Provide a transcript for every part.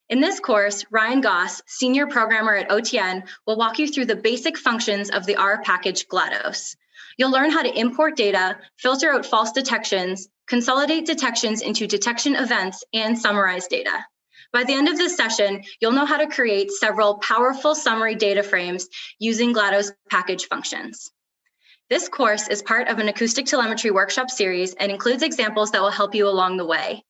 In this course, Ryan Gosse, senior programmer at OTN, will walk you through the basic functions of the R package glatos. You'll learn how to import data, filter out false detections, consolidate detections into detection events, and summarize data. By the end of this session, you'll know how to create several powerful summary data frames using glatos package functions. This course is part of an acoustic telemetry workshop series and includes examples that will help you along the way.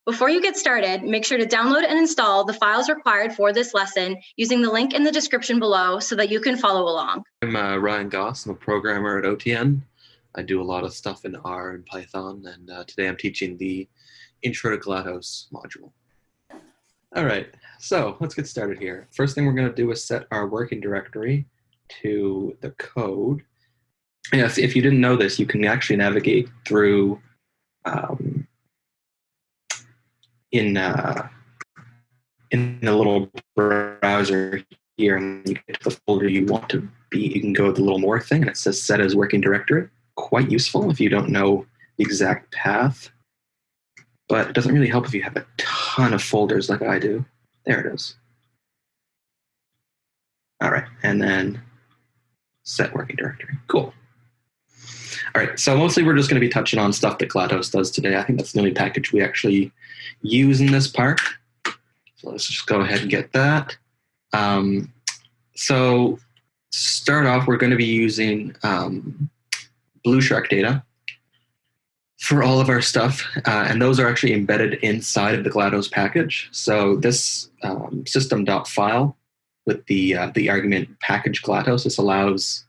Before you get started, make sure to download and install the files required for this lesson using the link in the description below so that you can follow along. I'm Ryan Gosse. I'm a programmer at OTN. I do a lot of stuff in R and Python, and today I'm teaching the Intro to glatos module. All right, so let's get started here. First thing we're going to do is set our working directory to the code. Yes, if you didn't know this, you can actually navigate through in a little browser here, and you get to the folder you want to be. You can go to the little more thing, and it says set as working directory. Quite useful if you don't know the exact path, but it doesn't really help if you have a ton of folders like I do. There it is. All right, and then set working directory. Cool. All right, so mostly we're just going to be touching on stuff that glatos does today. I think that's the only package we actually use in this part. So let's just go ahead and get that. So start off, we're going to be using Blue Shark data for all of our stuff, and those are actually embedded inside of the glatos package. So this system.file with the argument package glatos, this allows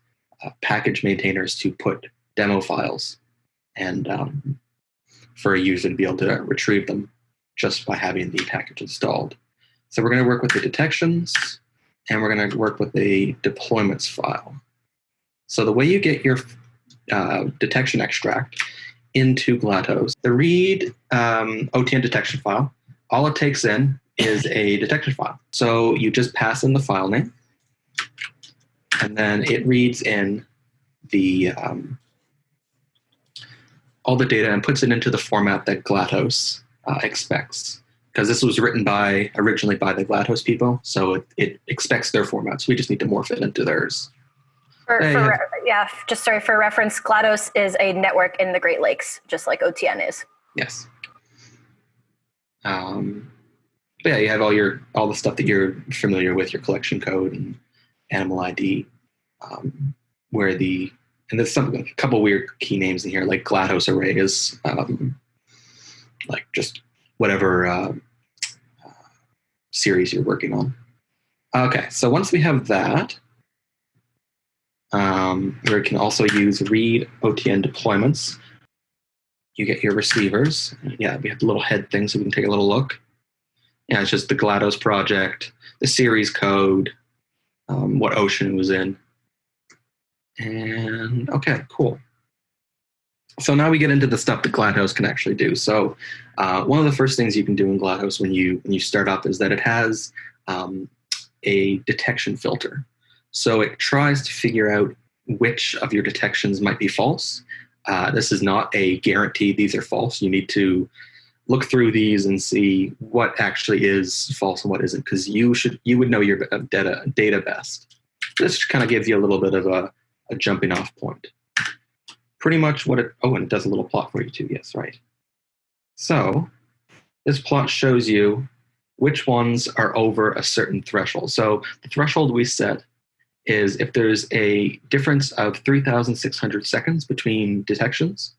package maintainers to put demo files and for a user to be able to retrieve them just by having the package installed. So we're going to work with the detections, and we're going to work with the deployments file. So the way you get your detection extract into glatos, the read OTN detection file, all it takes in is a detection file. So you just pass in the file name, and then it reads in the all the data and puts it into the format that glatos expects, because this was written originally by the glatos people, so it expects their formats. We just need to morph it into theirs. For reference, glatos is a network in the Great Lakes, just like OTN is. Yes. But yeah, you have all the stuff that you're familiar with, your collection code and animal ID, and there's a couple weird key names in here, like glatos array is like just whatever series you're working on. Okay, so once we have that, we can also use read OTN deployments. You get your receivers. Yeah, we have the little head thing, so we can take a little look. Yeah, it's just the glatos project, the series code, what ocean it was in. And okay, cool. So now we get into the stuff that glatos can actually do. So one of the first things you can do in glatos when you start up is that it has a detection filter. So it tries to figure out which of your detections might be false. This is not a guarantee these are false. You need to look through these and see what actually is false and what isn't, because you would know your data best. This kind of gives you a little bit of a jumping off point. Pretty much and it does a little plot for you too. Yes, right. So this plot shows you which ones are over a certain threshold. So the threshold we set is if there's a difference of 3,600 seconds between detections,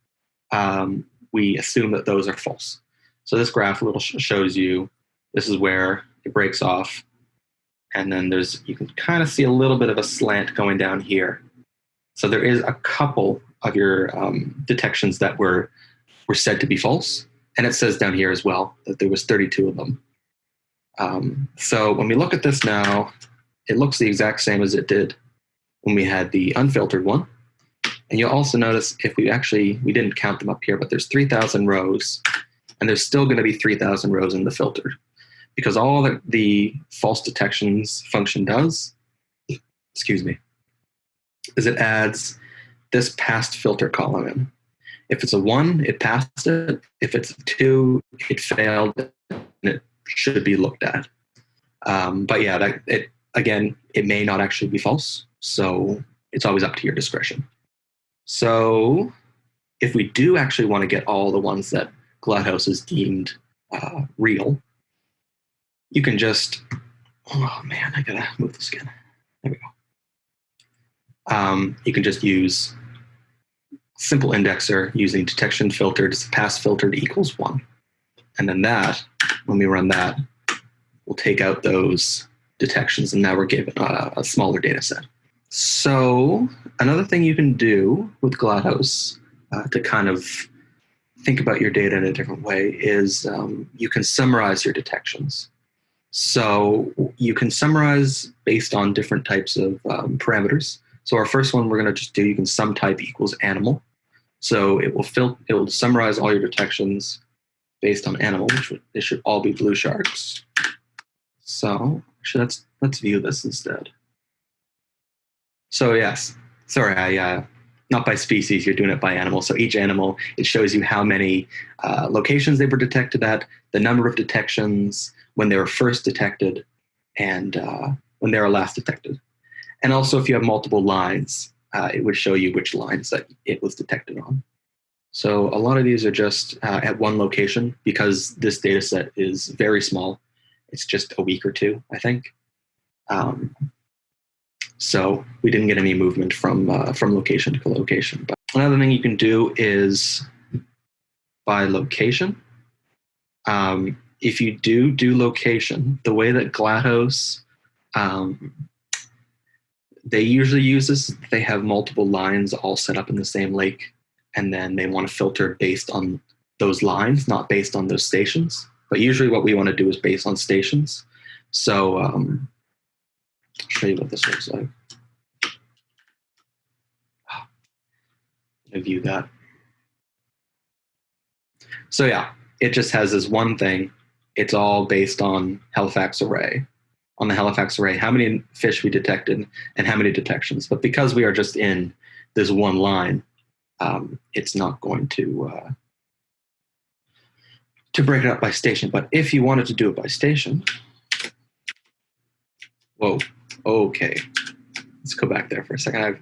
we assume that those are false. So this graph shows you this is where it breaks off, and then you can kind of see a little bit of a slant going down here. So there is a couple of your detections that were said to be false, and it says down here as well that there was 32 of them. So when we look at this now, it looks the exact same as it did when we had the unfiltered one. And you'll also notice we didn't count them up here, but there's 3,000 rows, and there's still going to be 3,000 rows in the filtered, because all that the false detections function does, is it adds this past filter column in. If it's a 1, it passed it. If it's a 2, it failed, and it should be looked at. But yeah, it may not actually be false. So it's always up to your discretion. So if we do actually want to get all the ones that glatos is deemed real, you can just, oh man, I gotta move this again. There we go. You can just use simple indexer using detection filtered pass filtered equals 1. And then that, when we run that, we'll take out those detections, and now we're given a smaller data set. So another thing you can do with glatos to kind of think about your data in a different way is you can summarize your detections. So you can summarize based on different types of parameters. So our first one we're going to just do, you can sum type equals animal. So it will summarize all your detections based on animal, which they should all be blue sharks. So actually, let's view this instead. So yes, sorry, not by species, you're doing it by animal. So each animal, it shows you how many locations they were detected at, the number of detections, when they were first detected, and when they were last detected. And also if you have multiple lines, it would show you which lines that it was detected on. So a lot of these are just at one location because this data set is very small. It's just a week or two, I think. So we didn't get any movement from location to location. But another thing you can do is by location. If you do location, the way that glatos, they usually use this, they have multiple lines all set up in the same lake, and then they want to filter based on those lines, not based on those stations. But usually what we want to do is based on stations. So I'll show you what this looks like. I view that. So yeah, it just has this one thing. It's all based on Halifax array. On the Halifax array, how many fish we detected and how many detections. But because we are just in this one line, it's not going to break it up by station. But if you wanted to do it by station, whoa, okay. Let's go back there for a second. I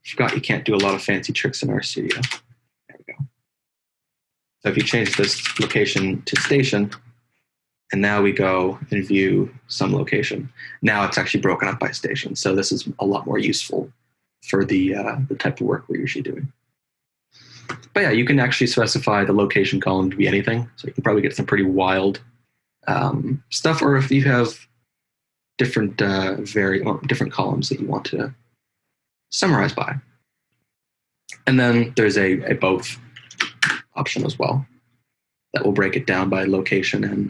forgot you can't do a lot of fancy tricks in RStudio. There we go. So if you change this location to station, and now we go and view some location. Now it's actually broken up by station. So this is a lot more useful for the type of work we're usually doing. But yeah, you can actually specify the location column to be anything. So you can probably get some pretty wild stuff. Or if you have different different columns that you want to summarize by. And then there's a both option as well. That will break it down by location and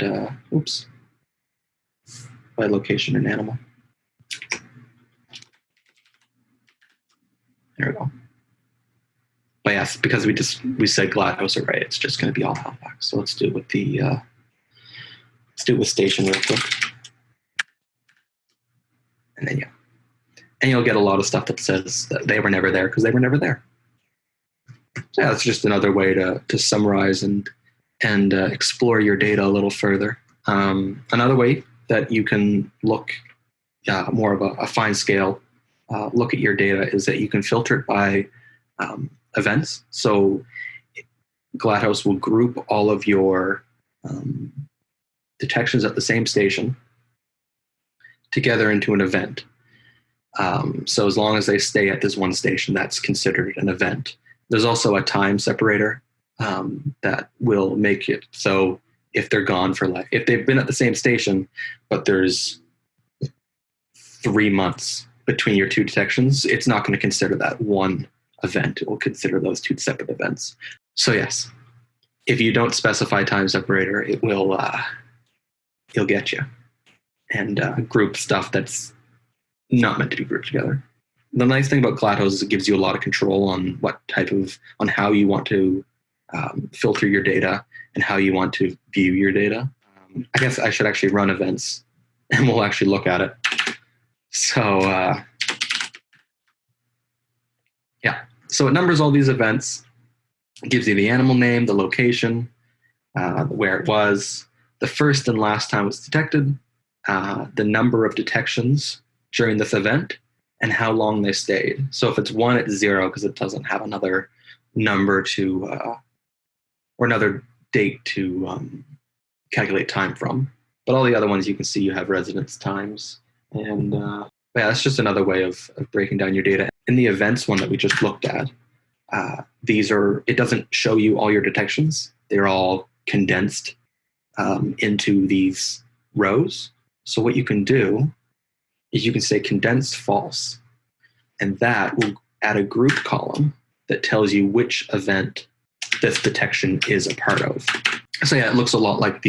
by location and animal. There we go. But yes, because we said glatos array, it's just going to be all Halifax. So let's do it with station real quick. And then and you'll get a lot of stuff that says that they were never there because they were never there. So yeah, it's just another way to summarize and explore your data a little further. Another way that you can look more of a fine scale look at your data is that you can filter it by events. So glatos will group all of your detections at the same station together into an event. So as long as they stay at this one station, that's considered an event. There's also a time separator that will make it so if they're gone for if they've been at the same station, but there's 3 months between your two detections, it's not going to consider that one event. It will consider those two separate events. So yes, if you don't specify time separator, it will it'll get you and group stuff that's not meant to be grouped together. The nice thing about glatos is it gives you a lot of control on on how you want to filter your data and how you want to view your data. I guess I should actually run events and we'll actually look at it. So yeah, so it numbers all these events. It gives you the animal name, the location, where it was, the first and last time it was detected, the number of detections during this event and how long they stayed. So if it's 1, it's 0 because it doesn't have another number to, or another date to calculate time from. But all the other ones you can see you have residence times. And yeah, that's just another way of breaking down your data. In the events one that we just looked at, it doesn't show you all your detections. They're all condensed into these rows. So what you can do is you can say condensed false, and that will add a group column that tells you which event this detection is a part of. So yeah, it looks a lot like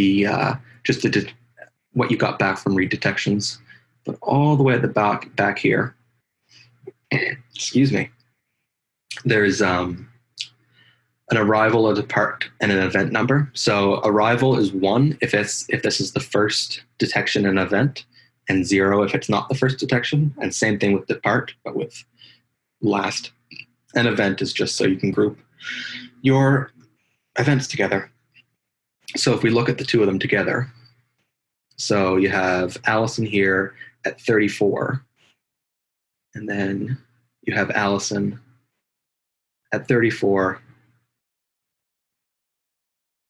what you got back from read detections, but all the way at the back here, excuse me, there's an arrival, a depart, and an event number. So arrival is 1 if this is the first detection and event, and 0 if it's not the first detection, and same thing with depart, but with last. An event is just so you can group your events together. So if we look at the two of them together, so you have Allison here at 34, and then you have Allison at 34,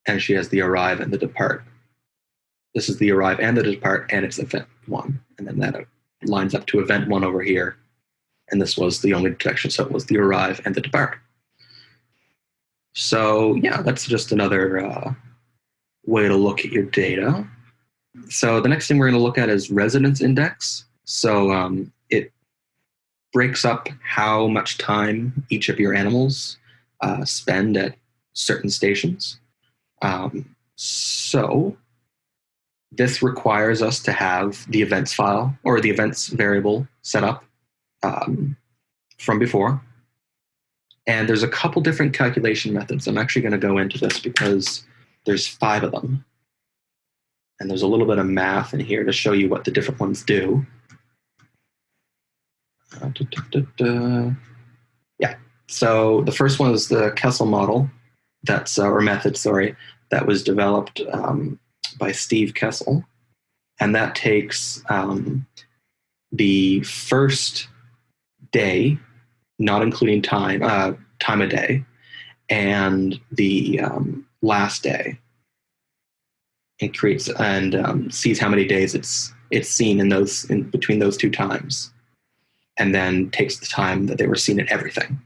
and she has the arrive and the depart. This is the arrive and the depart, and it's event 1. And then that lines up to event 1 over here. And this was the only detection, so it was the arrive and the depart. So yeah, that's just another way to look at your data. So the next thing we're going to look at is residence index. So it breaks up how much time each of your animals spend at certain stations. So this requires us to have the events file or the events variable set up from before. And there's a couple different calculation methods. I'm actually going to go into this because there's 5 of them. And there's a little bit of math in here to show you what the different ones do. Yeah, so the first one is the Kessel model, or method, sorry, that was developed by Steve Kessel. And that takes the first day, not including time of day, and the last day, and creates and sees how many days it's seen in between those 2 times, and then takes the time that they were seen at everything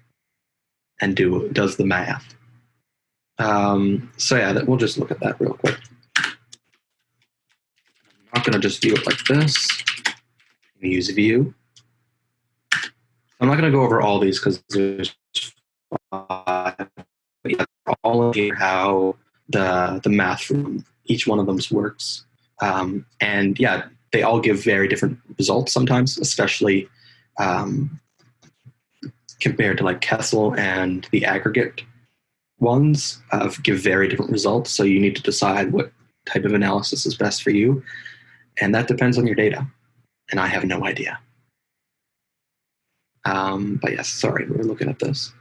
and does the math. So yeah, we'll just look at that real quick. I'm not going to just view it like this. I'm going to use view. I'm not going to go over all these because there's 5. But yeah, all of here how the math from each one of them works. And yeah, they all give very different results sometimes, especially compared to like Kessel and the aggregate ones give very different results. So you need to decide what type of analysis is best for you. And that depends on your data. And I have no idea. But yes, sorry, we're looking at this.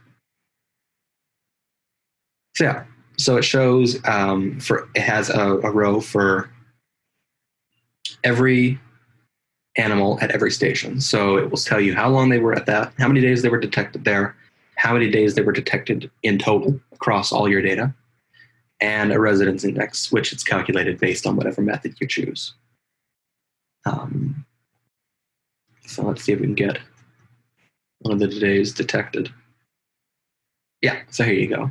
So yeah, so it shows it has a row for every animal at every station. So it will tell you how long they were at that, how many days they were detected there, how many days they were detected in total across all your data, and a residence index, which it's calculated based on whatever method you choose. So let's see if we can get one of the days detected. Yeah, so here you go.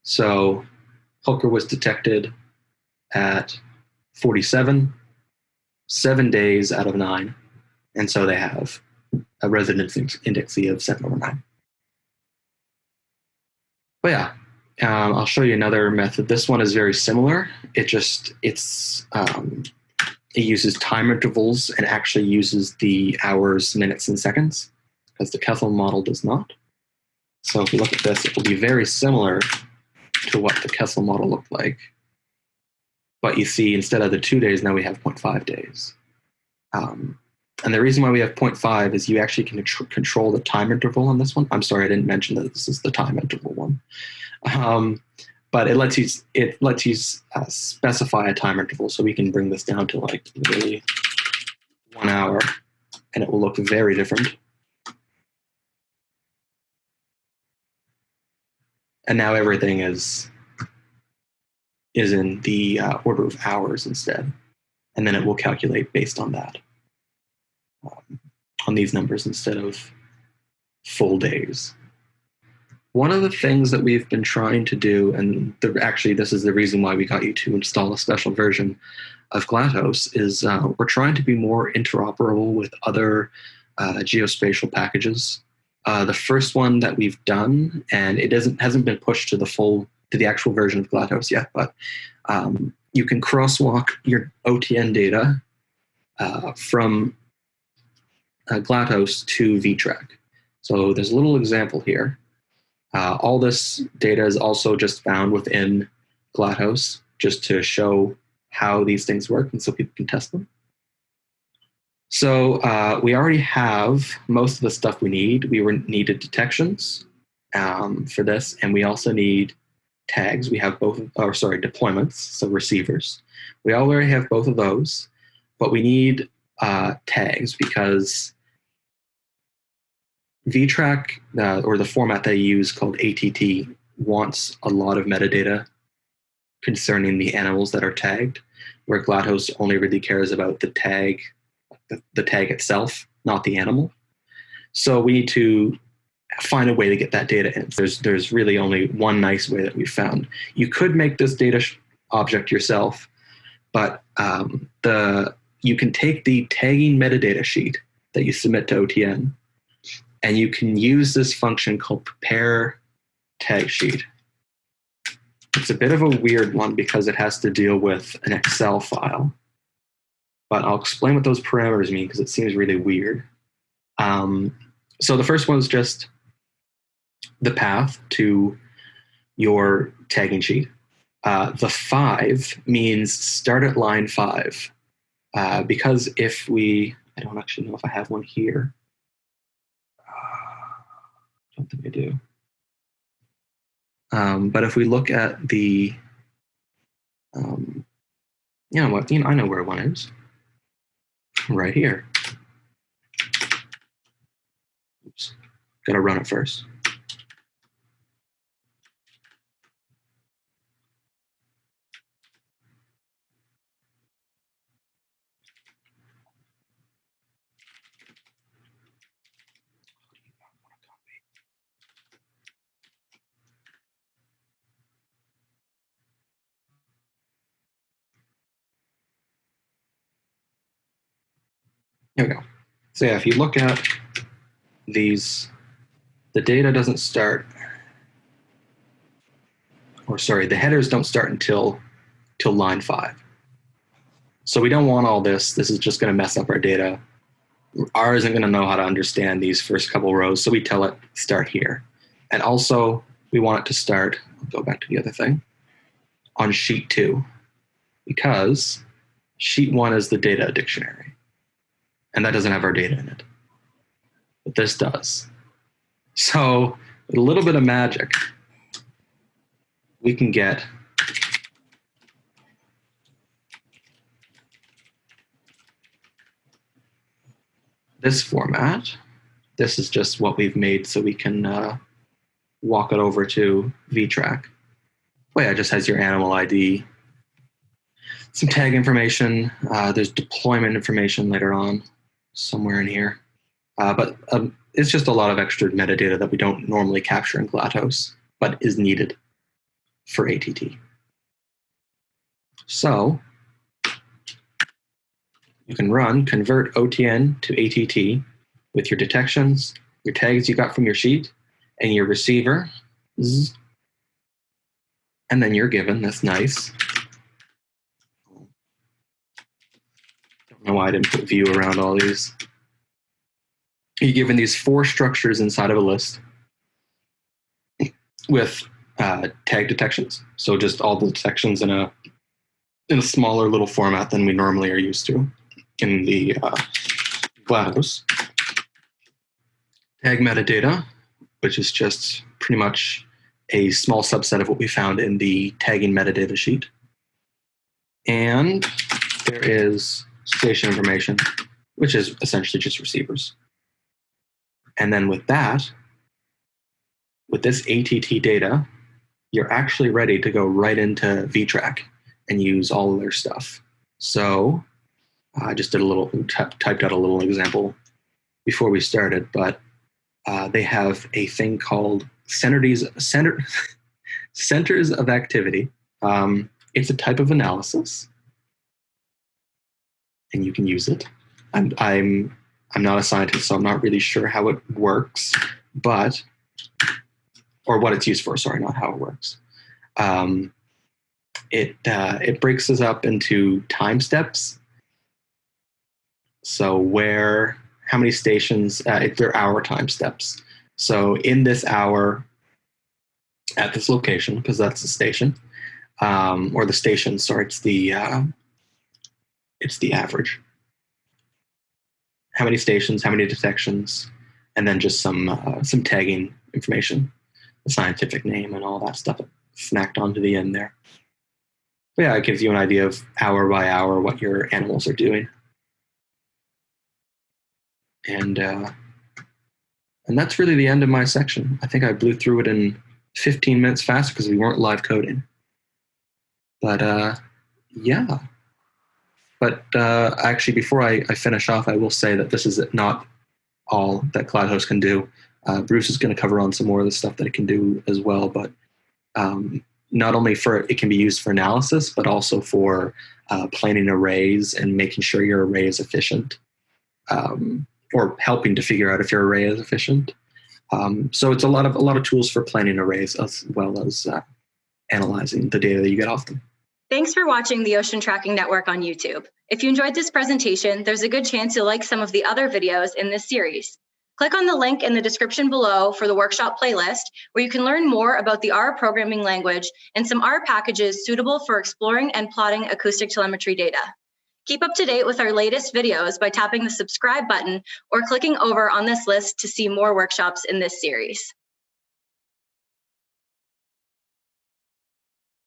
So Hooker was detected at 47, 7 days out of 9. And so they have a residence index of 7 over 9. But yeah, I'll show you another method. This one is very similar. It uses time intervals and actually uses the hours, minutes, and seconds, because the Kessel model does not. So if you look at this, it will be very similar to what the Kessel model looked like. But you see, instead of the 2 days, now we have 0.5 days. And the reason why we have 0.5 is you actually can control the time interval on this one. I'm sorry, I didn't mention that this is the time interval one. But it lets you specify a time interval, so we can bring this down to like really 1 hour, and it will look very different. And now everything is in the order of hours instead. And then it will calculate based on that, on these numbers instead of full days. One of the things that we've been trying to do, and actually this is the reason why we got you to install a special version of GLaTOS, is we're trying to be more interoperable with other geospatial packages. The first one that we've done, and it hasn't been pushed to the actual version of GLaTOS yet, but you can crosswalk your OTN data from GLaTOS to VTrack. So there's a little example here. All this data is also just found within GLaTOS, just to show how these things work and so people can test them. So we already have most of the stuff we need. We needed detections for this, and we also need tags. We have deployments, so receivers. We already have both of those, but we need tags because VTrack, or the format they use called ATT, wants a lot of metadata concerning the animals that are tagged, where GLaTOS only really cares about the tag itself, not the animal. So we need to find a way to get that data in. There's really only one nice way that we've found. You could make this data object yourself, but you can take the tagging metadata sheet that you submit to OTN, and you can use this function called prepare tag sheet. It's a bit of a weird one because it has to deal with an Excel file, but I'll explain what those parameters mean because it seems really weird. So the first one is just the path to your tagging sheet. The 5 means start at line 5, because I don't actually know if I have one here. I don't think I do. But if we look at the, you know what? I know where one is. Right here. Oops. Got to run it first. Here we go. So yeah, if you look at these, the data doesn't start, the headers don't start until line 5. So we don't want all this. This is just going to mess up our data. R isn't going to know how to understand these first couple rows, so we tell it start here. And also, we want it to start, I'll go back to the other thing, on sheet 2, because sheet 1 is the data dictionary, and that doesn't have our data in it. But this does. So with a little bit of magic, we can get this format. This is just what we've made so we can walk it over to VTrack. Oh yeah, it just has your animal ID, some tag information. There's deployment information later on, somewhere in here. But it's just a lot of extra metadata that we don't normally capture in GLaTOS, but is needed for ATT. So you can run convert OTN to ATT with your detections, your tags you got from your sheet, and your receiver. And then you're given this nice, don't know why I didn't put view around all these. You're given these 4 structures inside of a list with tag detections. So just all the detections in a smaller little format than we normally are used to in the GLaTOS. Tag metadata, which is just pretty much a small subset of what we found in the tagging metadata sheet. And there is station information, which is essentially just receivers. And then with that, with this ATT data, you're actually ready to go right into vTrack and use all of their stuff. So I just did typed out a little example before we started, but they have a thing called centers of activity. It's a type of analysis, and you can use it. I'm not a scientist, so I'm not really sure how it works, or what it's used for. Sorry, not how it works. It breaks us up into time steps. So how many stations? They're hour time steps. So in this hour, at this location, because that's the station, or the station. Sorry, it's the average. How many stations? How many detections? And then just some tagging information, the scientific name, and all that stuff snacked onto the end there. But yeah, it gives you an idea of hour by hour what your animals are doing. And that's really the end of my section. I think I blew through it in 15 minutes faster because we weren't live coding. But yeah. But actually, before I finish off, I will say that this is not all that glatos can do. Bruce is going to cover on some more of the stuff that it can do as well. But not only it can be used for analysis, but also for planning arrays and making sure your array is efficient, or helping to figure out if your array is efficient. So it's a lot of tools for planning arrays as well as analyzing the data that you get off them. Thanks for watching the Ocean Tracking Network on YouTube. If you enjoyed this presentation, there's a good chance you'll like some of the other videos in this series. Click on the link in the description below for the workshop playlist, where you can learn more about the R programming language and some R packages suitable for exploring and plotting acoustic telemetry data. Keep up to date with our latest videos by tapping the subscribe button or clicking over on this list to see more workshops in this series.